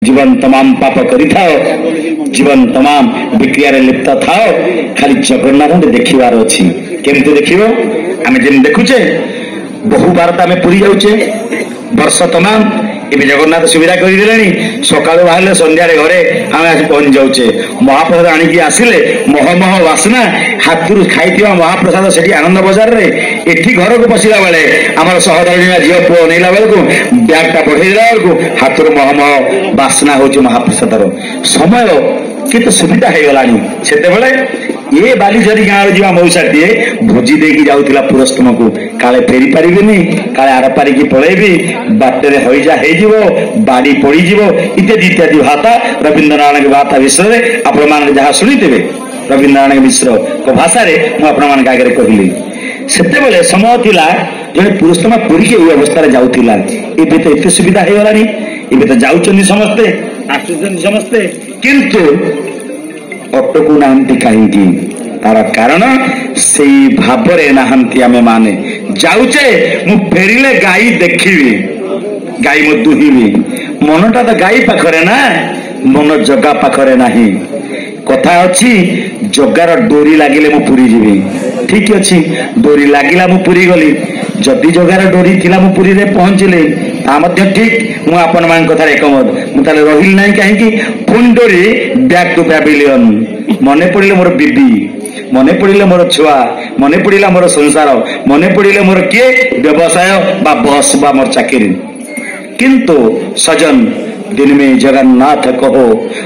जीवन तमाम पाप करि थाओ, जीवन तमाम विक्रिया लिप्त थाओ, खाली जगन्नाथ देखिबार अछि। केमती देखिबो? आमे जेन देखुचे बहु बार तो आमे पुरी जाउचे वर्ष तमाम, एबे जगन्नाथ सुविधा करदेले, सकाळु बाहले संध्या घरे आमे आज पहुंच जाउचे। महाप्रसाद आनिकी आसिले महमह वासना हाथुरु खाइथिबा महाप्रसाद सेठी आनंद बाजार रे, एठी घर को पसिला बेले हमर सहधर्मिया झियो पुओ नेला बेलको ब्याग टा बढ़ेला बेलको हाथुरु महमह वासना होचे महाप्रसादर। समय केते सुविधा हे गलानी। सेते बेले ये बालीझरी गाँव जा मौसाटी भोजी देकी जाऊला पुरस्तम को काले फेरी पारिबेनी, काले आर पारिकी पलैबी, बाटरे हईजा हो बाड़ी पड़ीज इत्यादि इत्यादि भाषा रवींद्रनारायण भाषा विषय में आपण जहाँ शुणिथे रवींद्रनारायण मिश्र को भाषा मुझे आगे कहली। सेतेबेले समय थिला जड़े पुरुषोत्तम पुरी के अवस्था जाऊला। एबे तो एते सुविधा हो गलानी, एबे तो जाउचंदी समस्ते आसुचंदी समस्ते, किंतु अटकु नाहंती काहींकी? तार कारण से भावरे नाहंती। आमे माने जाउचे मु फेरिले गाई देखिबी, गाई मु दुहिबी, मनटा तो गाई पाखरे ना, मन जगा पाखरे नाही। कथा अच्छी जगार डोरी लागिले मु पुरी जीवी। ठीक अच्छी डोरी लागिला मु पुरी गली, जदि जगार डोरी थिला मु पुरी रे पहुंचले ता मध्य ठीक। मु आपण मान कथा एकमत, मु ताले रहिल नाही काहेकि फुन डोरी बैक टू पैविलियन। मने पड़िले मोर बीबी, मने पड़िले मोर छुआ, मने पड़िला मोर संसार, मने पड़िले मोर किए व्यवसाय बा बस बा मोर चाकरी। किंतु सजन दिन में जगन्नाथ कहो,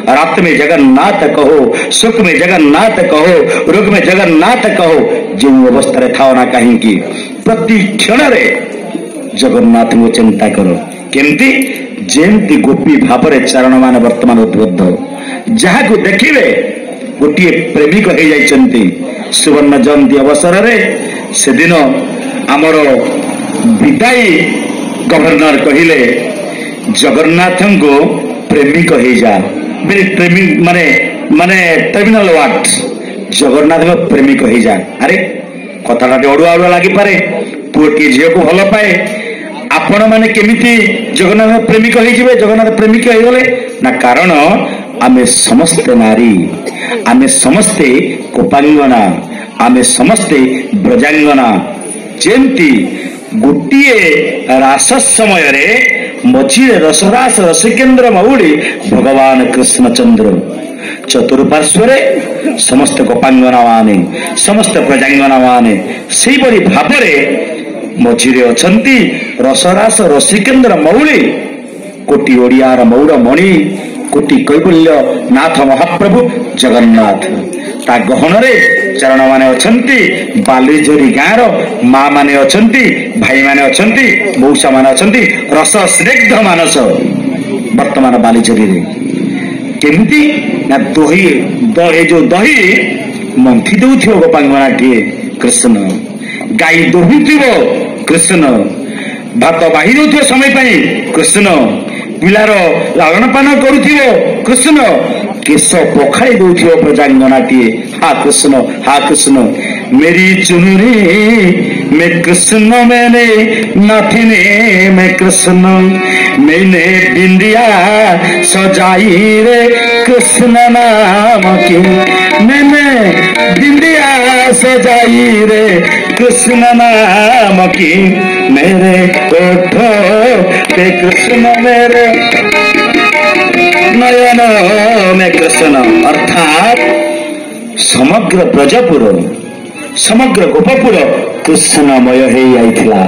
रात में जगन्नाथ कहो, सुख में जगन्नाथ कहो, रोग में जगन्नाथ कहो, जो अवस्था थाओ ना कहीं प्रति क्षण रे जगन्नाथ को चिंता करो। केमती जेमती गोपी भाव चारण मान वर्तमान उद्बुद्ध जहाँ को देखिए गोटे प्रेमिक हो जाइछन्ति। सुवर्ण जयंती अवसर रे से दिन आमर विदाई गवर्नर कहिले जगन्नाथ को प्रेमिक हो जा, प्रेमिक माने माने टर्मिनल वार्ड जगन्नाथ को प्रेमिक हो जा। अरे कथाटा अड़ुआ अड़ुआ लगी पारे, पुओटी झील को भल पाए, आपण माने केमिति जगन्नाथ प्रेमिक हो जिवे, जगन्नाथ प्रेमिक हो गले ना? कारण आमे समस्ते नारी, आमे समस्ते कोपांगना, आमे समस्ते ब्रजांगना। जेमती गोटे रास समय रे मझीरे रसरास रसिकेन्द्र मौड़ी भगवान कृष्णचंद्र, चतुर्पार्श्वरे समस्त गोपांगना माने, समस्त प्रजांगना माने, से भावरे मझीरे अछंती रसरास रसिकेन्द्र मौड़ी, कोटी ओडियार मौड़ मणि, कोटी कैबल्य नाथ महाप्रभु जगन्नाथ। ता गहन रे चरण माने अछंती, बालीझरी गाँव माँ माने अछंती, भाई माने अछंती, मौसा माने अछंती, रस स्निग्ध मानस वर्तमान बालीझरी रे केमती ना दही दही जो दही मंथी दउथियो गोपांगना टिए कृष्ण, गाई दोहुथिबो कृष्ण, भात बाही दउथियो समय पाई कृष्ण, पिलार लालन पान करुथिबो कृष्ण, केश पखाई दउथिबो प्रजांगनाटीए हा कृष्ण, हा कृष्ण। मेरी चुनरी में कृष्ण मैंने नाथिने में कृष्ण, मैंने बिंदिया सजाई रे कृष्ण नाम की, मैंने बिंदिया सजाई रे कृष्ण नाम की, मेरे ओठों पे कृष्ण, मेरे नयन में कृष्ण। अर्थात समग्र ब्रजपुर, समग्र गोपपुर कृष्णमय हो जाइथिला।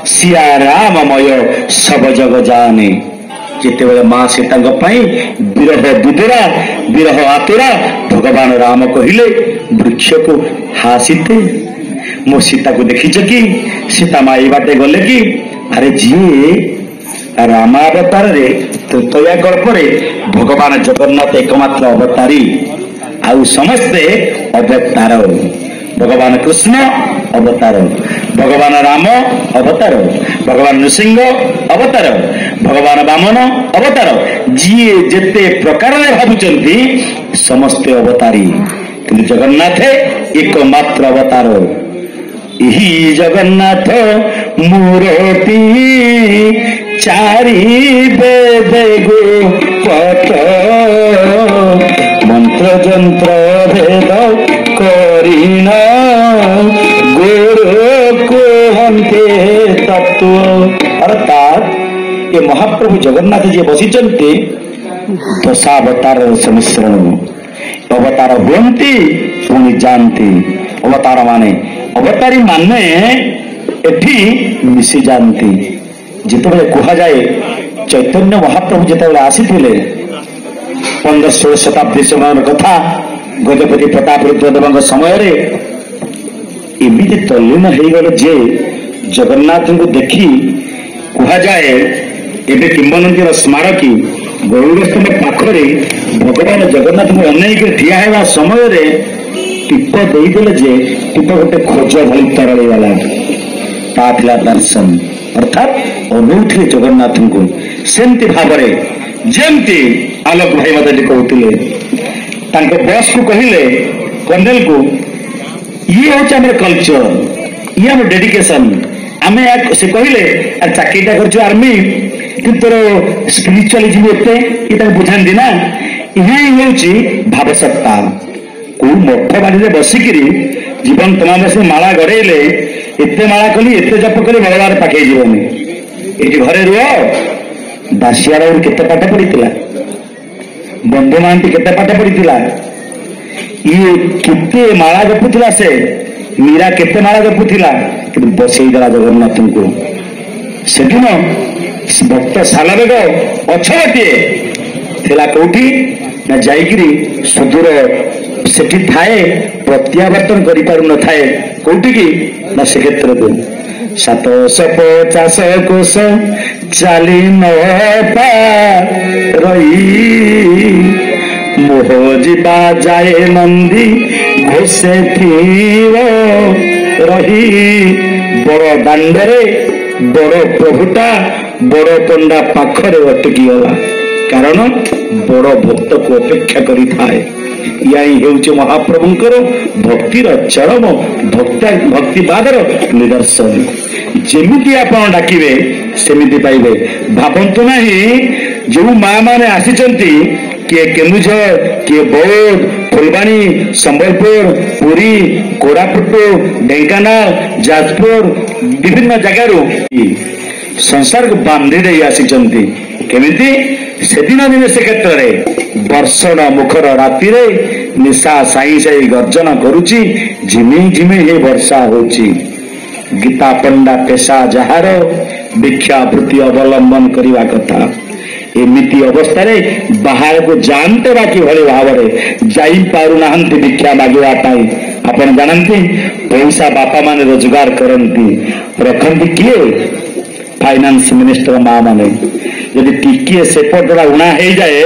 सिया राममय सब जग जाने। जितेबले माँ सीता विरह विदुरा विरह आतुरा भगवान राम कहले वृक्ष को हासीते मो सीता को देखीच कि सीता माई बाटे गले कि? अरे जी रामावतार रे तृतीया कल्प रे भगवान जगन्नाथ एकमात्र अवतारी, आउ समस्ते अवतार। भगवान कृष्ण अवतार, भगवान राम अवतार, भगवान नृसिंह अवतार, भगवान वामन अवतार, जी जेते प्रकार भावुचंती समस्ते अवतारी, किंतु जगन्नाथ एकमात्र अवतार। यही जगन्नाथ मूर्ति चारि वेद गो ପଥ ମନ୍ତ୍ର ଯନ୍ତ୍ର ଭେଦ କରିନ ଗୁରୁ କୁହନ୍ତି ତତ୍ତ୍ୱ। ଅର୍ଥାତ୍ ଏ ମହାପ୍ରଭୁ ଜଗନ୍ନାଥ ଯିଏ ବସିଛନ୍ତି ଦଶାବତାରର ସମିଶ୍ରଣ। ଅବତାର ହୁଅନ୍ତି ପୁଣି ଯାଆନ୍ତି। ଅବତାର ମାନେ ଅବତାରୀ ମାନେ ଏଠି ମିଶି ଯାଆନ୍ତି। ଯେତେବେଳେ କୁହାଯାଏ ଚୈତନ୍ୟ ମହାପ୍ରଭୁ ଯେତେବେଳେ ଆସିଥିଲେ 15-16 ଶତାବ୍ଦୀ ସମୟର କଥା, ଗଜପତି ପ୍ରତାପ ରୁଦ୍ରଦେବଙ୍କ ସମୟରେ ଏମିତି ତଲ୍ଲୀନ ହେଇଗଲେ ଯେ ଜଗନ୍ନାଥଙ୍କୁ ଦେଖି କୁହାଯାଏ ଏବେ କିମ୍ବଦନ୍ତୀର ସ୍ମାରକୀ ଗରୁଡ଼ସ୍ତମ୍ଭ ପାଖରେ ଭଗବାନ ଜଗନ୍ନାଥଙ୍କୁ ଅନେଇକି ଠିଆ ହେବା ସମୟରେ ଟିପ ଦେଇଦେଲେ ଯେ ଟିପ ଗୋଟେ ଖୋଜ ଭଳି ତରଳିଗଲା। ତା ଥିଲା ଦର୍ଶନ, ଅର୍ଥାତ୍ ଅନଉଥିଲେ ଜଗନ୍ନାଥଙ୍କୁ। ସେମିତି ଭାବରେ ଯେମିତି ଆଲୋକ ଭାଇ ମତେ କହୁଥିଲେ, ତାଙ୍କ ବସ୍କୁ କହିଲେ କର୍ଣ୍ଣେଲକୁ, ଇଏ ହଉଛି ଆମର କଲଚର, ଇଏ ଆମର ଡେଡିକେସନ। ଆମେ ସେ କହିଲେ ଚାକିରିଟା କରିଛୁ ଆର୍ମି, କିନ୍ତୁ ତୋର ସ୍ପିରିଚୁଆଲିଜିମ୍ ଏତେ କି ତାକୁ ବୁଝାନ୍ତି ନା। ଏହା ହିଁ ହେଉଛି ଭାବସତ୍ତା। କୋଉ ମଠ ବାଡ଼ିରେ ବସିକିରି ଜୀବନ ତମାମ ବସି ମାଳା ଗଡ଼େଇଲେ, ଏତେ ମାଳା କଲି ଏତେ ଜପ କଲି ଭଗବାନ ପାଖେଇ ଯିବନି। ଏଠି ଘରେ ରୁହ। ଦାସିଆରାଉର କେତେ ପାଠ ପଢିଥିଲା, ବନ୍ଧୁ ମହାନ୍ତି କେତେ ପାଠ ପଢିଥିଲା, ଇଏ କେତେ ମାଳା ଜପୁଥିଲା, ସେ ମୀରା କେତେ ମାଳା ଜପୁଥିଲା, କିନ୍ତୁ ବସେଇଦେଲା ଜଗନ୍ନାଥଙ୍କୁ। ସେଦିନ ଭକ୍ତ ସାଲବେଗ ଅଛଟିଏ ଥିଲା କୋଉଠି ନା ଯାଇକିରି ସୁଦୂର ସେଠି ଥାଏ, ପ୍ରତ୍ୟାବର୍ତ୍ତନ କରିପାରୁନଥାଏ। କୋଉଠିକି ନା ସେ କ୍ଷେତ୍ରକୁ। 750 କୋଶ ଚାଲି ନ ରହି ମୋହ ଯିବା ଯାଏ ନନ୍ଦୀ ଘୋଷେ ଥିବ ରହି। ବଡ ଦାଣ୍ଡରେ ବଡ ପ୍ରଭୁଟା ବଡ ପଣ୍ଡା ପାଖରେ ଅଟକି ଗଲା, କାରଣ ବଡ ଭକ୍ତକୁ ଅପେକ୍ଷା କରିଥାଏ। ଏହା ହିଁ ହେଉଛି ମହାପ୍ରଭୁଙ୍କର ଭକ୍ତିର ଚରମ ଭକ୍ତିବାଦର ନିଦର୍ଶନ। ଯେମିତି ଆପଣ ଡାକିବେ ସେମିତି ପାଇବେ। ଭାବନ୍ତୁ ନାହିଁ ଯେଉଁ ମା ମାନେ ଆସିଛନ୍ତି, କିଏ କେନ୍ଦୁଝର, କିଏ ବୌଦ୍ଧ, ଫୁଲବାଣୀ, ସମ୍ବଲପୁର, ପୁରୀ, କୋରାପୁଟ, ଢେଙ୍କାନାଳ, ଯାଜପୁର, ବିଭିନ୍ନ ଜାଗାରୁ ସଂସାରକୁ ବାନ୍ଧି ଦେଇ ଆସିଛନ୍ତି। କେମିତି? ସେଦିନ ଦିନେ ସେ କ୍ଷେତ୍ରରେ ବର୍ଷଣ ମୁଖର ରାତିରେ ନିଶା ସାଇ ସାଇ ଗର୍ଜନ କରୁଛି, ଝିମେଇ ଝିମେଇ ହେଇ ବର୍ଷା ହଉଛି। ଗୀତା ପଣ୍ଡା ପେଶା ଯାହାର ଭିକ୍ଷା ବୃତ୍ତି ଅବଲମ୍ବନ କରିବା କଥା। ଏମିତି ଅବସ୍ଥାରେ ବାହାରକୁ ଯାଆନ୍ତେ ବା କିଭଳି ଭାବରେ ଯାଇପାରୁନାହାନ୍ତି ଭିକ୍ଷା ମାଗିବା ପାଇଁ। ଆପଣ ଜାଣନ୍ତି ପଇସା ବାପା ମାନେ ରୋଜଗାର କରନ୍ତି, ରଖନ୍ତି କିଏ? ଫାଇନାନ୍ସ ମିନିଷ୍ଟର ମା ମାନେ। ଯଦି ଟିକିଏ ସେପଟଟା ଉଣା ହେଇଯାଏ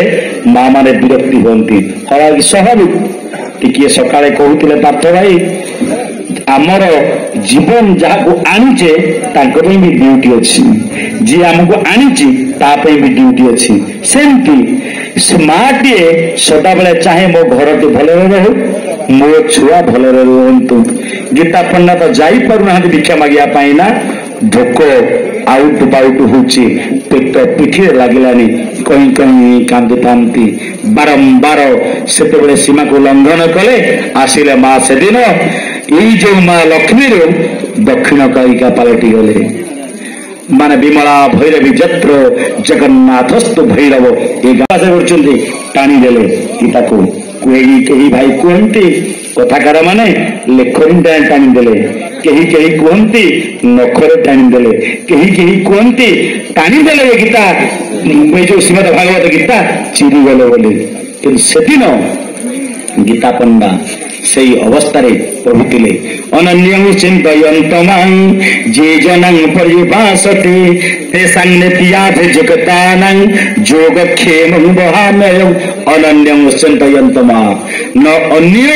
ମା ମାନେ ବିରକ୍ତି ହୁଅନ୍ତି। ସ୍ୱାଭାବିକ। ଟିକିଏ ସକାଳେ କହୁଥିଲେ ପାର୍ଥ ଭାଇ, ଆମର ଜୀବନ ଯାହାକୁ ଆଣିଛେ ତାଙ୍କ ପାଇଁ ବି ଡ୍ୟୁଟି ଅଛି, ଯିଏ ଆମକୁ ଆଣିଛି ତା ପାଇଁ ବି ଡ୍ୟୁଟି ଅଛି। ସେମିତି ମାଟିଏ ସଦାବେଳେ ଚାହେଁ ମୋ ଘରଟି ଭଲରେ ରହୁ, ମୋ ଛୁଆ ଭଲରେ ରୁହନ୍ତୁ। ଗୀତା ପଣ୍ଡା ତ ଯାଇପାରୁନାହାନ୍ତି ଭିକ୍ଷା ମାଗିବା ପାଇଁ ନା, ଭୋକ ଆଉଟୁ ପାଉଟୁ ହଉଛି, ପେଟ ପିଠିରେ ଲାଗିଲାନି, କहीं କहीं କାନ୍ଦୁଥାନ୍ତି ବାରମ୍ବାର। ସେତେବେଳେ ସୀମାକୁ ଲଙ୍ଘନ କଲେ, ଆସିଲେ ମା ସେଦିନ ଏଇ ଯୋଉ ମା ଲକ୍ଷ୍ମୀରୁ ଦକ୍ଷିଣ କାଳିକା ପାଲଟି ଗଲେ। ମାନେ ବିମଳା ଭୈରବୀ ଯତ୍ର ଜଗନ୍ନାଥସ୍ତୁ ଭୈରବ, ଏ ଗାଁ କରୁଛନ୍ତି, ଟାଣିଦେଲେ ଗୀତାକୁ। କେହି ଭାଇ କୁହନ୍ତି କଥାକାର ମାନେ ଲେଖନୀ ଟାଣିଦେଲେ, କେହି କେହି କୁହନ୍ତି ନଖରେ ଟାଣିଦେଲେ, କେହି କେହି କୁହନ୍ତି ଟାଣିଦେଲେ ଗୀତା, ଏ ଯୋଉ ଶ୍ରୀମଦ ଭାଗବତ ଗୀତା ଚିରିଗଲେ ବୋଲି। କିନ୍ତୁ ସେଦିନ ଗୀତା ପଣ୍ଡା ସେଇ ଅବସ୍ଥାରେ ପ୍ରଭୁଥିଲେ। ଅନନ୍ୟଂ ଚିନ୍ତୟନ୍ତମାଂ ଯେ ଜନଂ ପରିଭାସତେ ତେଷାଂ ନିତ୍ୟାଭିଯୁକ୍ତାନାଂ ଯୋଗକ୍ଷେମଂ ବହାମ୍ୟୟଂ। ଅନନ୍ୟଂ ଚିନ୍ତୟନ୍ତମା ନ ଅନ୍ୟ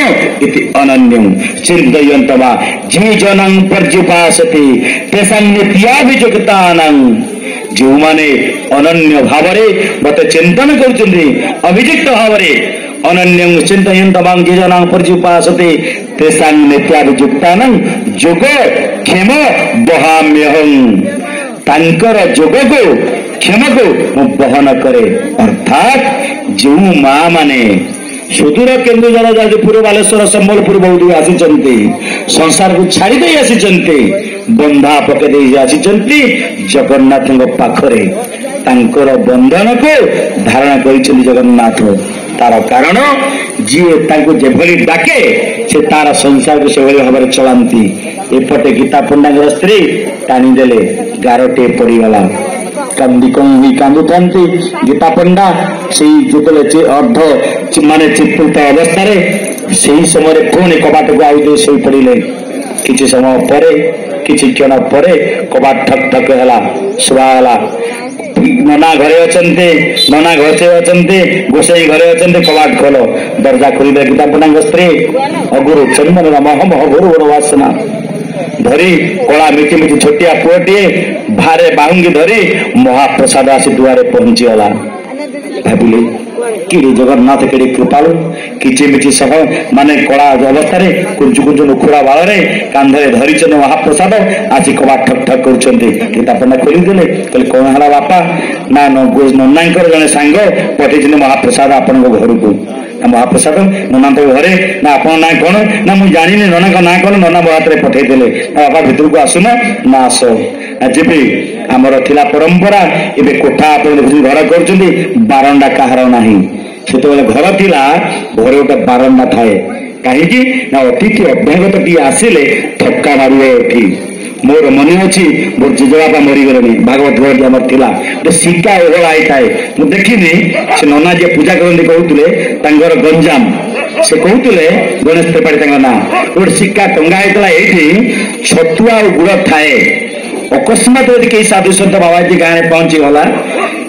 ଇତି ଅନନ୍ୟଂ ଚିନ୍ତୟନ୍ତମା ଯେ ଜନଂ ପରିଭାସତେ ତେଷାଂ ନିତ୍ୟାଭିଯୁକ୍ତାନାଂ। ଯେଉଁମାନେ ଅନନ୍ୟ ଭାବରେ ମତେ ଚିନ୍ତନ କରୁଛନ୍ତି, ଅଭିଯୁକ୍ତ ଭାବରେ, ଅନନ୍ୟଂ ଚିନ୍ତୟନ୍ତମାଂ ଯେ ଜନାଂ ପରିପାସତେ ତେଷାଂ ନିତ୍ୟାଭିଯୁକ୍ତାନାଂ ଯୋଗ କ୍ଷେମ ବହାମ୍ୟହଂ। ତାଙ୍କର ଯୋଗକୁ କ୍ଷମକୁ ମୁଁ ବହନ କରେ। ଅର୍ଥାତ୍ ଯେଉଁ ମା ମାନେ ସୁଦୂର କେନ୍ଦୁଝର ଯାଜପୁର ବାଲେଶ୍ୱର ସମ୍ବଲପୁର ବୌଦ୍ଧ ଆସିଛନ୍ତି, ସଂସାରକୁ ଛାଡ଼ି ଦେଇ ଆସିଛନ୍ତି, ବନ୍ଧା ପକେଇ ଦେଇ ଆସିଛନ୍ତି ଜଗନ୍ନାଥଙ୍କ ପାଖରେ, ତାଙ୍କର ବନ୍ଧନକୁ ଧାରଣ କରିଛନ୍ତି ଜଗନ୍ନାଥ। ତାର କାରଣ ଯିଏ ତାଙ୍କୁ ଯେଭଳି ଡାକେ ସେ ତାର ସଂସାରକୁ ସେଭଳି ଭାବରେ ଚଳାନ୍ତି। ଏପଟେ ଗୀତା ପଣ୍ଡାଙ୍କର ସ୍ତ୍ରୀ ଟାଣିଦେଲେ, ଗାରଟିଏ ପଡ଼ିଗଲା। କାନ୍ଦି କହି କାନ୍ଦୁଥାନ୍ତି ଗୀତା ପଣ୍ଡା। ସେଇ ଯେତେବେଳେ ଅର୍ଦ୍ଧ ମାନେ ଚିତ୍ତିତ ଅବସ୍ଥାରେ ସେହି ସମୟରେ ପୁଣି କବାଟକୁ ଆଉ ଦେଇ ଶୋଇପଡ଼ିଲେ। କିଛି ସମୟ ପରେ, କିଛି କ୍ଷଣ ପରେ କବାଟ ଠକ୍ ଠକ୍ ହେଲା, ଶୁଭାଗଲା। ନନା ଘରେ ଅଛନ୍ତି, ନନା ଘରେ ଅଛନ୍ତି, ଗୋସାଇ ଘରେ ଅଛନ୍ତି, କବାଟ ଖୋଲ। ଦରଜା ଖୋଲିଲେ ଗୀତା ପଣ୍ଡାଙ୍କ ସ୍ତ୍ରୀ। ଅଗୁରୁ ଚନ୍ଦନର ମହମହ ଗୁରୁ ଗୁରୁ ବାସନା ଧରି କଳା ମିଟି ମିଟି ଛୋଟିଆ ପୁଅଟିଏ ଭାରେ ବାହୁଙ୍ଗି ଧରି ମହାପ୍ରସାଦ ଆସି ଦୁଆରେ ପହଞ୍ଚିଗଲା। ଭାବିଲେ କିରେ ଜଗନ୍ନାଥ କେଡ଼େ କୃପାଳୁ, କିଚିମିଚି ସହ ମାନେ କଳା ଅବସ୍ଥାରେ କୁଞ୍ଚୁ କୁଞ୍ଚୁ ନୁଖୁରା ବାଳରେ କାନ୍ଧରେ ଧରିଛନ୍ତି ମହାପ୍ରସାଦ, ଆସି କବାଟ ଠକ୍ ଠକ୍ କରୁଛନ୍ତି। ଗୀତା ପଣ୍ଡା ଖୋଲିଦେଲେ, କହିଲେ କଣ ହେଲା ବାପା? ନା ନନାଙ୍କର ଜଣେ ସାଙ୍ଗ ପଠେଇଛନ୍ତି ମହାପ୍ରସାଦ ଆପଣଙ୍କ ଘରକୁ। ମହାପ୍ରସାଦ ନନାଙ୍କ ଘରେ? ନା ଆପଣଙ୍କ ନାଁ କଣ? ନା ମୁଁ ଜାଣିନି ନନାଙ୍କ ନାଁ କଣ, ନନା ମୋ ହାତରେ ପଠେଇଦେଲେ। ବାପା ଭିତରକୁ ଆସୁନ। ନା ଆସ। ଯିବି। ଆମର ଥିଲା ପରମ୍ପରା, ଏବେ କୋଠା ଆପଣ ଦେଖୁଛନ୍ତି ଘର କରୁଛନ୍ତି, ବାରଣ୍ଡା କାହାର ନାହିଁ। ସେତେବେଳେ ଘର ଥିଲା, ଘରେ ଗୋଟେ ବାରଣ୍ଡା ଥାଏ। କାହିଁକି ନା ଅତିଥି ଅଭ୍ୟାଗତ ଟିଏ ଆସିଲେ ଥକ୍କା ମାରିବ ଏଠି। ମୋର ମନେ ଅଛି, ମୋର ଜେଜେବାପା ମରିଗଲେଣି, ଭାଗବତ ଘରଟି ଆମର ଥିଲା, ଗୋଟେ ଶିକା ଓହଳା ହେଇଥାଏ। ମୁଁ ଦେଖିନି, ସେ ନନା ଯିଏ ପୂଜା କରନ୍ତି କହୁଥିଲେ ତାଙ୍କର ଗଞ୍ଜାମ, ସେ କହୁଥିଲେ ଗଣେଶ ତ୍ରିପାଠୀ ତାଙ୍କ ନାଁ। ଗୋଟେ ଶିକା ଟଙ୍ଗା ହେଇଥିଲା ଏଇଠି, ଛତୁଆ ଆଉ ଗୁଡ଼ ଥାଏ। ଅକସ୍ମାତ ଯଦି କେହି ସାଧୁ ସନ୍ଥ ବାବାଜୀ ଗାଁରେ ପହଞ୍ଚିଗଲା,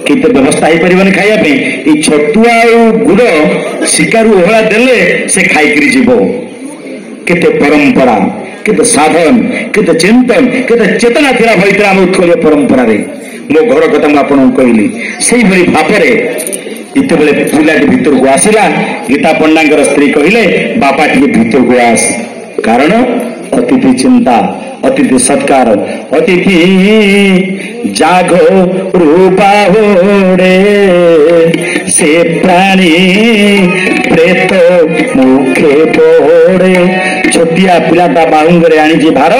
କିନ୍ତୁ ବ୍ୟବସ୍ଥା ହେଇପାରିବନି ଖାଇବା ପାଇଁ, ଏଇ ଛତୁଆ ଆଉ ଗୁଡ଼ ଶିକାରୁ ଓହଳା ଦେଲେ ସେ ଖାଇକିରି ଯିବ। କେତେ ପରମ୍ପରା, କେତେ ସାଧନ, କେତେ ଚିନ୍ତନ, କେତେ ଚେତନା ଥିଲା ଭରିଥିଲା ଆମ ଉତ୍କଳୀୟ ପରମ୍ପରାରେ। ମୋ ଘର କଥା ମୁଁ ଆପଣଙ୍କୁ କହିଲି। ସେଇଭଳି ଭାବରେ ଯେତେବେଳେ ପିଲାଟି ଭିତରକୁ ଆସିଲା, ଗୀତା ପଣ୍ଡାଙ୍କର ସ୍ତ୍ରୀ କହିଲେ ବାପା ଟିକେ ଭିତରକୁ ଆସ। କାରଣ ଅତିଥି ଚିନ୍ତା, ଅତିଥି ସତ୍କାର। ଅତିଥି ଜାଘ ରୂପା ହୋଡେ, ସେ ପ୍ରାଣୀ ପ୍ରେତ ମୁଖେ ପଡେ। ଛୋଟିଆ ପିଲାଟା ବାହୁଙ୍ଗରେ ଆଣିଛି ଭାର,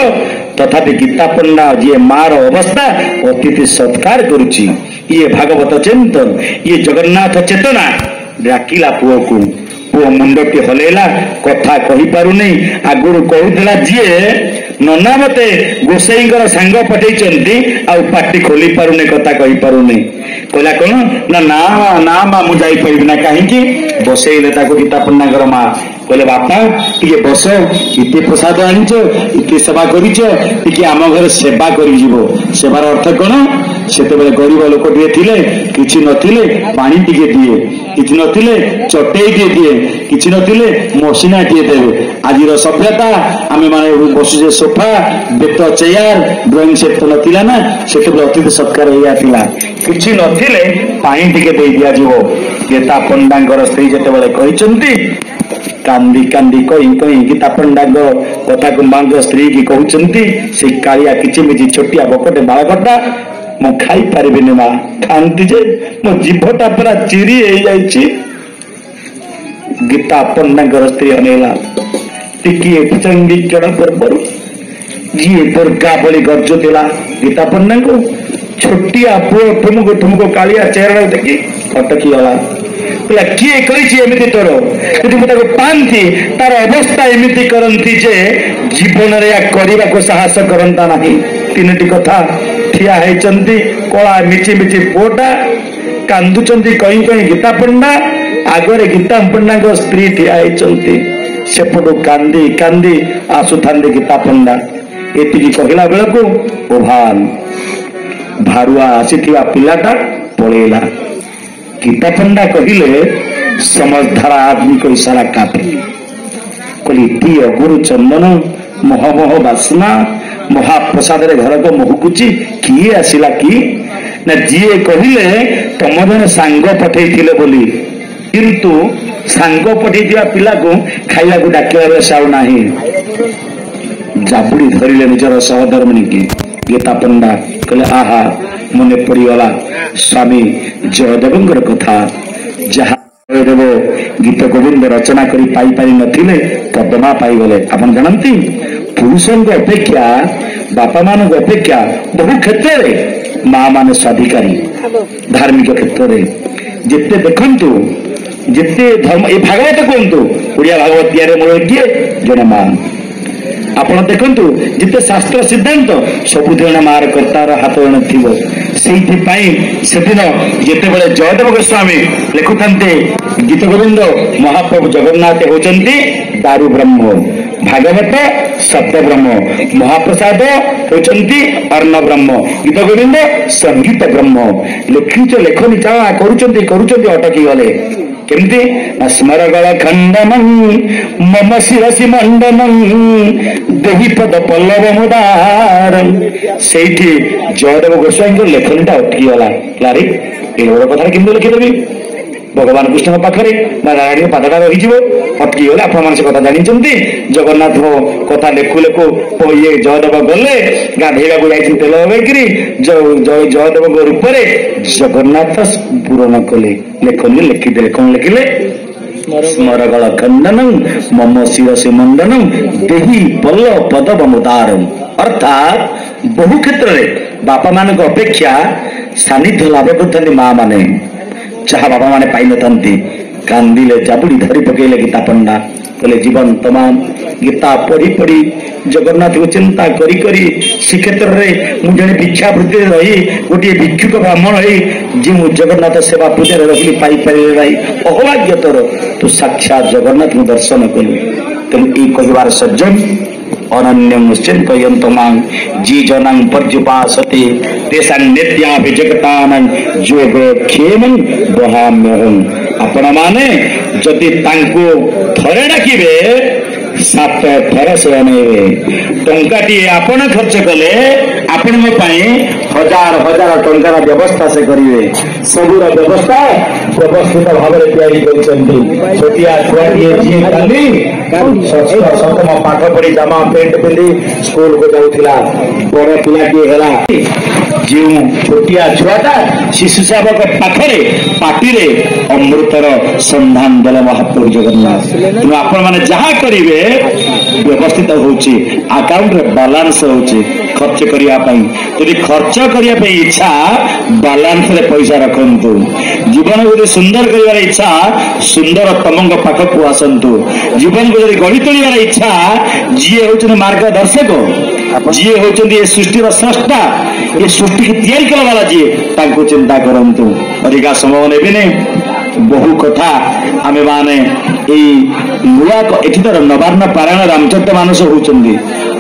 ତଥାପି ଗୀତା ପଣ୍ଡା ଯିଏ ମାର ଅବସ୍ଥା, ଅତିଥି ସତ୍କାର କରୁଛି। ଇଏ ଭାଗବତ ଚିନ୍ତନ, ଇଏ ଜଗନ୍ନାଥ ଚେତନା। ଡାକିଲା ପୁଅକୁ, ପୁଅ ମୁଣ୍ଡଟି ହଲେଇଲା, କଥା କହିପାରୁନି। ଆଗରୁ କହୁଥିଲା ଯିଏ ନନା ମତେ ଗୋସାଇଙ୍କର ସାଙ୍ଗ ପଠେଇଛନ୍ତି, ଆଉ ପାଟି ଖୋଲି ପାରୁନି, କଥା କହିପାରୁନି। କହିଲା କଣ? ନା ନା ନା ମା ମୁଁ ଯାଇପାରିବି ନା। କାହିଁକି? ବସେଇଲେ ତାକୁ ଗୀତା ପଣ୍ଡାଙ୍କର ମା। କହିଲେ ବାପା ଟିକେ ବସ, ଇତି ପ୍ରସାଦ ଆଣିଛ, ଇତି ସେବା କରିଛ, ଟିକେ ଆମ ଘରେ ସେବା କରିଯିବ। ସେବାର ଅର୍ଥ କଣ? ସେତେବେଳେ ଗରିବ ଲୋକଟିଏ ଥିଲେ, କିଛି ନଥିଲେ ପାଣି ଟିକେ ଦିଏ, କିଛି ନଥିଲେ ଚଟେଇଟିଏ ଦିଏ, କିଛି ନଥିଲେ ମସିନାଟିଏ ଦେବେ। ଆଜିର ସଭ୍ୟତା, ଆମେ ମାନେ ବସୁଛେ ସୋଫା, ବେତ ଚେୟାର, ଡ୍ରଇଂ ସେଟ୍ ତ ନଥିଲା ନା। ସେତେବେଳେ ଅତିଥି ସତ୍କାର ଏଇଆ ଥିଲା। କିଛି ନଥିଲେ ପାଣି ଟିକେ ଦେଇ ଦିଆଯିବ। ଗୀତା ପଣ୍ଡାଙ୍କର ସ୍ତ୍ରୀ ଯେତେବେଳେ କହିଛନ୍ତି, କାନ୍ଦି କାନ୍ଦି କହି କହି ଗୀତା ପଣ୍ଡାଙ୍କ କଥାକୁ ମାଙ୍କ ସ୍ତ୍ରୀ କି କହୁଛନ୍ତି, ସେଇ କାଳିଆ କିଚିମିଚି ଛୋଟିଆ ବକଟେ ବାଳକଟା ମୁଁ ଖାଇପାରିବିନି ମା, ଖାଆନ୍ତି ଯେ ମୋ ଜିଭଟା ପୁରା ଚିରି ହେଇଯାଇଛି। ଗୀତା ପଣ୍ଡାଙ୍କର ସ୍ତ୍ରୀ ଅନେଇଲା। ଟିକିଏ ଚଣ୍ଡୀଚରଣ ପୂର୍ବରୁ ଯିଏ ଦୁର୍ଗା ଭଳି ଗର୍ଜୁଥିଲା ଗୀତା ପଣ୍ଡାଙ୍କୁ, ଛୋଟିଆ ପୁଅ ଠୁମୁକୁ ଠୁମୁକୁ କାଳିଆ ଚେହେରା ଦେଖି ଅଟକିଗଲା। କହିଲା କିଏ କରିଛି ଏମିତି ତୋର? ଯଦି ମୁଁ ତାକୁ ପାଆନ୍ତି, ତାର ଅବସ୍ଥା ଏମିତି କରନ୍ତି ଯେ ଜୀବନରେ ଏହା କରିବାକୁ ସାହସ କରନ୍ତା ନାହିଁ। ତିନିଟି କଥା ଠିଆ ହେଇଛନ୍ତି, କଳା ମିଚି ମିଚି ପୁଅଟା, କାନ୍ଦୁଛନ୍ତି କହି କହି ଗୀତା ପଣ୍ଡା, ଆଗରେ ଗୀତା ପଣ୍ଡାଙ୍କ ସ୍ତ୍ରୀ ଠିଆ ହେଇଛନ୍ତି। ସେପଟୁ କାନ୍ଦି କାନ୍ଦି ଆସୁଥାନ୍ତି ଗୀତା ପଣ୍ଡା। ଏତିକି କହିଲା ବେଳକୁ ଓଭାନ ଭାରୁଆ ଆସିଥିବା ପିଲାଟା ପଳେଇଲା। ଗୀତା ପଣ୍ଡା କହିଲେ समझदार आदमी को इशारा काफी। कहली अगुरु चंदन महमह बासना महाप्रसाद घर को महकुची किए आसिला कि ना जीए कहले तुम जन सांग पठेइथिले बोली, किंतु सांग पठेइथिबा पिला को खाइला को डाकिला बेले साउ नाही। जाबुड़ी धरिले निजर सहधर्मिणी की। गीता पंडा कहले आहा मने पड़गला स्वामी जयदेव कथा जहा जयदेव गीत गोविंद रचना करी पाई पारि नथिले पद्मा पाईगले। आपण जानती पुरुषों अपेक्षा बापा मान अपेक्षा बहु क्षेत्र में माँ मान स्वाधिकारी धार्मिक क्षेत्र में जिते देखु जिते धर्म ये भागवत कहतु ओडिया भागवत या मूल किए जड़े माँ आपण देखु जिते शास्त्र सिद्धांत सबुद मार कर्तार हाथ जन थी से दिन जिते जयदेव गोस्वामी लिखुते गीत गोविंद महाप्रभु जगन्नाथ होचंती दारु ब्रह्म भागवत शब्द ब्रह्म महाप्रसाद होचंती अर्ण ब्रह्म गीत गोविंद संगीत ब्रह्म लिखिच लेखनी चाह करुचंती अटकी गले केमती स्मरगल खंडनं मम शिरसि मंडनं देहि पद पल्लव मुदार सेठी जयदेव गोस्वामी लेखनीटा अटकी गला क्लारी ए कथा केमती लिखिदेवी भगवान कृष्ण पाखे नारायण पादटा रही अटकी गले आप से कथा जानी जगन्नाथ कथा लेखु लेखु ये जयदेव गले गाधेगा तेल लगे जयदेव रूप जगन्नाथ पूरण कले लेखनी लिखिदे कौन लिखिले स्मरगल खंडन मम शिरसि मंडन देहि पल्ल पदव मुदार अर्थात बहु क्षेत्र में बापा मान अपेक्षा सानिध्य लाभ कर माँ माने जहाँ बाबा माने पाई नथंती कांदिले जाबुड़ी धरी पकेले गीता पंडा कहले जीवन तमाम गीता पढ़ी पढ़ी जगन्नाथ को चिंता करी करी श्रीक्षेत्र में मुझे भिक्षावृत्ति रही गोटे भिक्षुक ब्राह्मण हो जगन्नाथ सेवा पूजा रखली पाई पारे रही अभाग्य तोर तू साक्षात जगन्नाथ को दर्शन कलु तेणु ये कहबार सज्जन अनन्यं चिन्तयन्तमां जी जनां पर्युपासते तेषां नित्याभिजगतानां योगक्षेमं वहाम्यहं। आपण माने जदि तांको थरे डाकिबे सात थर से अनेबे टंकाटी आपण खर्च कले आपण हजार हजार टंकार व्यवस्था से करिवे सबुर व्यवस्था व्यवस्थित भाव में तैयारी करिसेंती छोटिया छुआटिए जी काली षष्ठ सप्तम पाठ पढ़ी जामा पेंट पिंधि स्कूल को जाउथिला बड़ पिलाटी हेला जो छोटिया छुआटा शिशु सेवक पाखरे पाटिरे अमृतर संधान देले महाप्रभु जगन्नाथ। तेणु आपण माने जहाँ करिवे व्यवस्थित होची अकाउंट रे बैलेंस होची खर्च करिया पई यदि खर्च करिया पई इच्छा बैलेंस रे पैसा रखंतु जीवन को सुंदर करिवार इच्छा सुंदर तमंग पाखक आसंतु जीवन को यदि गढ़ी तोड़ार इच्छा जी होचन मार्गदर्शक जी होचन ये सृष्टि स्रष्टा ये सृष्टि की तैयारी कला वाला जी तांको चिंता करंतु अधिका समय नेबिने बहु कथा आमे माने नुआ एठी तर नवार्ण पारायण रामचरित मानस होचंदी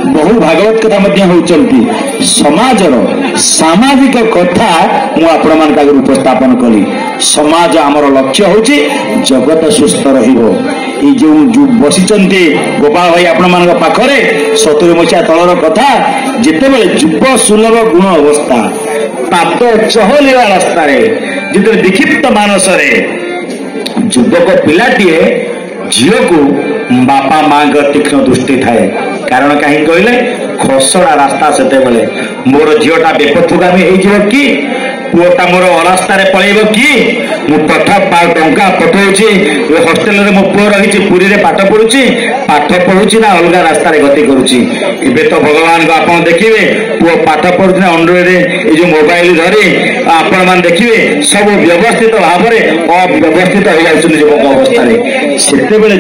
बहु भागवत कथा मध्य होचंदी समाजर सामाजिक कथा मु आपण मान का उपस्थापन कली समाज आमर लक्ष्य होची जगत सुस्थ रहिबो ई जो बसिचंती गोपाल भाई आपण मान पाखरे 70 मसिया तलर कथा जेते बेले जुब सुलभ गुण अवस्था पात चहलिया रास्ता रे जिते विक्षिप्त मानस रे युवक पिलाटीए झील को बापा माँ तीक्ष्ण दृष्टि थाए कारण कहीं कहले खसड़ा रास्ता से मोर झीटा बेपथुगामी हो कि पुओटा मोर अरास्तार पलैब कि टंका पठाऊँगी हस्टेल मो पुओ रही पुरी में पाठ पढ़ुची ना अलग रास्त गति करुच्ची एवं तो भगवान को आप देखिए पुओ पाठ पढ़ुची ना अंड्रॉइड ये जो मोबाइल धरी आपण मैंने देखिए सब व्यवस्थित भाव में अव्यवस्थित हो जाती युवक अवस्था से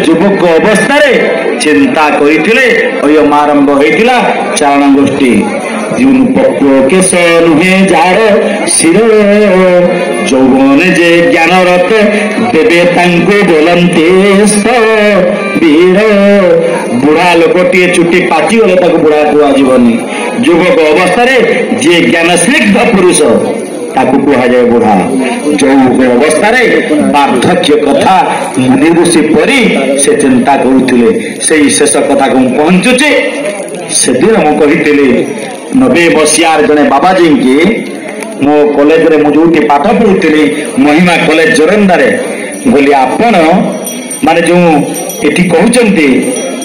युवक अवस्था चिंता करते आरंभ होता चारण गोष्ठी केश नुहे जार शिर यौवन जे ज्ञान रथ देवे बोलते वीर बुढ़ा लोकटे चुटी पाची गले बुढ़ा कहनी युवक अवस्था जे ज्ञान स्निग्ध पुरुष ताकू कहुए बुढ़ा जो अवस्था वार्धक्य कथा मुनि ऋषि परी से चिंता करुले से शेष कथा को पहुंचुचे से दिन मुझे 90 मसीहार जड़े बाबाजी की मो कॉलेज रे मुझे पाठ पढ़ुली महिमा कॉलेज जोरंदारे बोली आपण माने जो ये कहते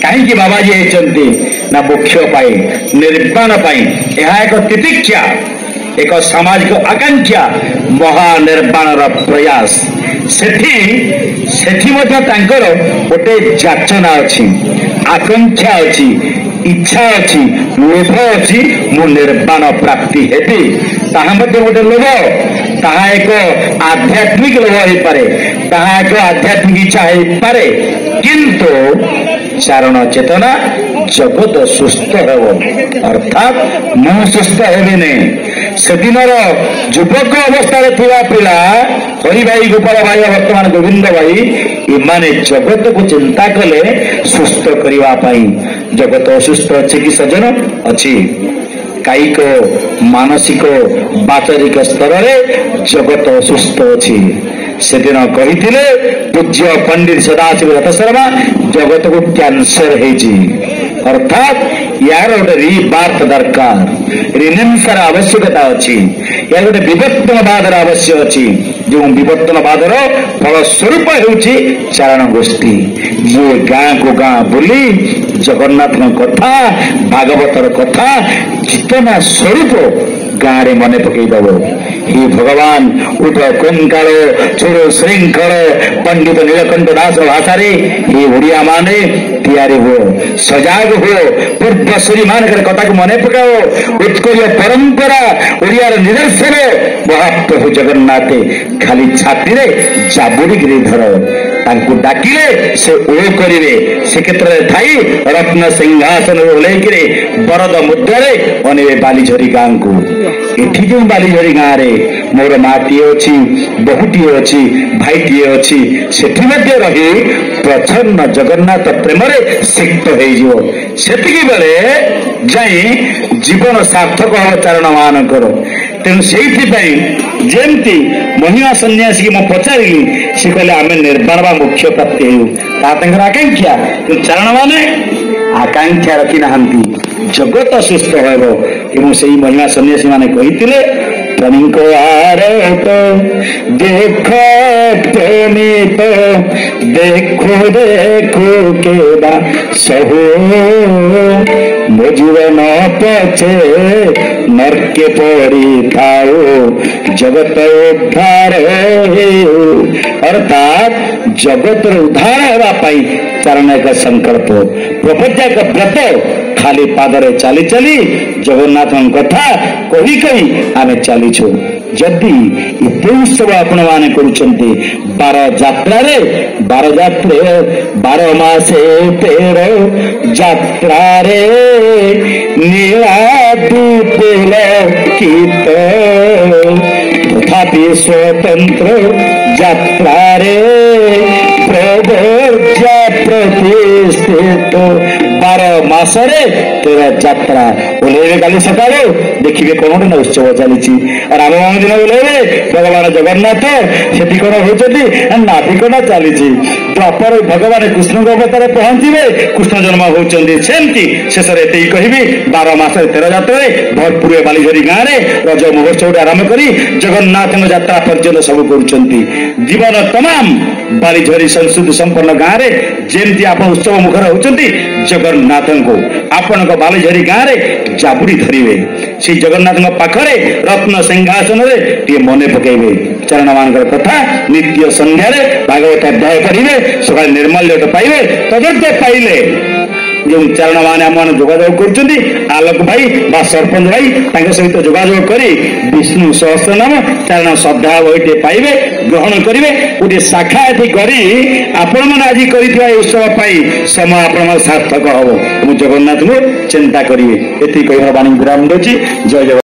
कहीं बाबाजी होती ना मोक्ष पाई निर्वाण पाई यह एक तितिक्षा एक सामाजिक आकांक्षा महानिर्वाण प्रयास सेठी गोटे जाचना अच्छी आकांक्षा अच्छी इच्छा अच्छी लोभ अच्छी मु निर्वाण प्राप्ति हेबी ताहा गोटे लोभ ताहा एक आध्यात्मिक लोभ हो पारे ताहा एक आध्यात्मिक इच्छा हो पारे किंतु चारण चेतना जगत सुस्थ हेब अर्थात मु सुस्थ हेबिनी सेदिनर युवक अवस्था पिला हरि भाई गोपाल भाई वर्तमान गोविंद भाई इमाने जगत को चिंता कले सुस्थ करने जगत असुस्थ अच्छे कि सज्जन अच्छी कायिक मानसिक बाचरिक स्तर में जगत असुस्थ अच्छी से दिन कही पूज्य पंडित सदाशिव रथ शर्मा जगत को कैंसर है अर्थात यार गोटे रिबार्थ दरकार रिनेंसर आवश्यकता अच्छी यार गोटे विवर्तनवादर आवश्यक अच्छी जो विवर्तनवादर फलस्वरूप होउछि चारण गोष्ठी ये गाँ को गाँ बुली जगन्नाथ कथा भागवतर कथा चेतना स्वरूप गाँ रे मन पकईदब हे भगवान उठ कंकाल छोड़ श्रृंखल पंडित नीलकंठ दास भाषा हे ओडिया माने तैयारी हो सजाग हो पूर्वश्री मान कथा को मन पकाओ उत्कल परंपरा ओडिया निदर्शन महाप्रभु जगन्नाथ खाली छाती रे जाबुड़ी गिरिधर तांको डाकिले से ओ करिवे से क्षेत्र में थाई रत्न सिंहासन ओलेकिरे बरद मुद्रारे अनेवे बालीझरी गाँ को एठी जो बालीझरी गाँ रे मोर माटीए अच्छी बहुटीए अच्छी भाईटीए अच्छी सेठी मध्य रही प्रच्छन्न जगन्नाथ प्रेम सिक्त होती बेले जाई जीवन सार्थक हम चारण मानकर तेणु से जमती महिमा सन्यासी की पचारि सी कहले आम निर्वाण बा मोक्ष प्राप्ति हो आकांक्षा चारण माने आकांक्षा रखी ना जगत सुस्थ हो से महिमा सन्यासी माने कही प्रणिको आरोप देख प्रेमित देखो देखो के बा सहु जीवन पछे नरके पड़ी थाओ जगत उद्धार अर्थात जगत उद्धार होगापाई चारण एक संकल्प प्रपत्या का व्रत खाली पादरे चली चली जगन्नाथ कथा कही कही आमे चलीछु जदि एते उत्सव आपण माने करूचंती 12 यात्रा रे 12 यात्रे 12 मासे 13 यात्रा रे नीलादीपेल गीत तथापि स्वतंत्र यात्रा रे प्रवर्जा प्रतिष्ठित 12 मासरे 13 यात्रा ओलेबे काली सकाळे देखिबे कोन ना उत्सव चलीची राम दिन ओलेबे भगवान जगन्नाथ सेठी कोन होचती नाभिकना चलीची द्वापर भगवान कृष्ण अवतार पहुंचीबे कृष्ण जन्म होचंदी सेमती शेषरे एते कहबी 12 मास 13 यात्रा भरपूर बालीझरी गाँ रे रज महोत्सव आरंभ करी जगन्नाथ यात्रा पर्यटन सब करुचंती जीवन तमाम बालीझरी संस्कृति संपन्न गाँ रे जेमती आप उत्सव मुखर होचंती जगन्नाथ को आपण बालीझरी गाँ रे जाबुड़ी धरिवे से जगन्नाथ पाखरे रत्न सिंहासन रे मन पकेबे चरण मान कथा नित्य संध्या भागवत अध्याय करेंगे सका निर्मल्य पाइबे तदर्थ पाइले जो चारण मैंने आम जोगाजोग कर आलोक भाई बा सरपंच भाई सहित जोगाजोग करी विष्णु सहस्रनाम चारण श्रद्धा बहीटे पाइबे ग्रहण करेंगे गोटे शाखा ये करी आपण मैंने आज कर उत्सव समय आपण सार्थक हम जगन्नाथ को चिंता करेंगे ये कह वाणी विराम दूसरी जय जगन्नाथ।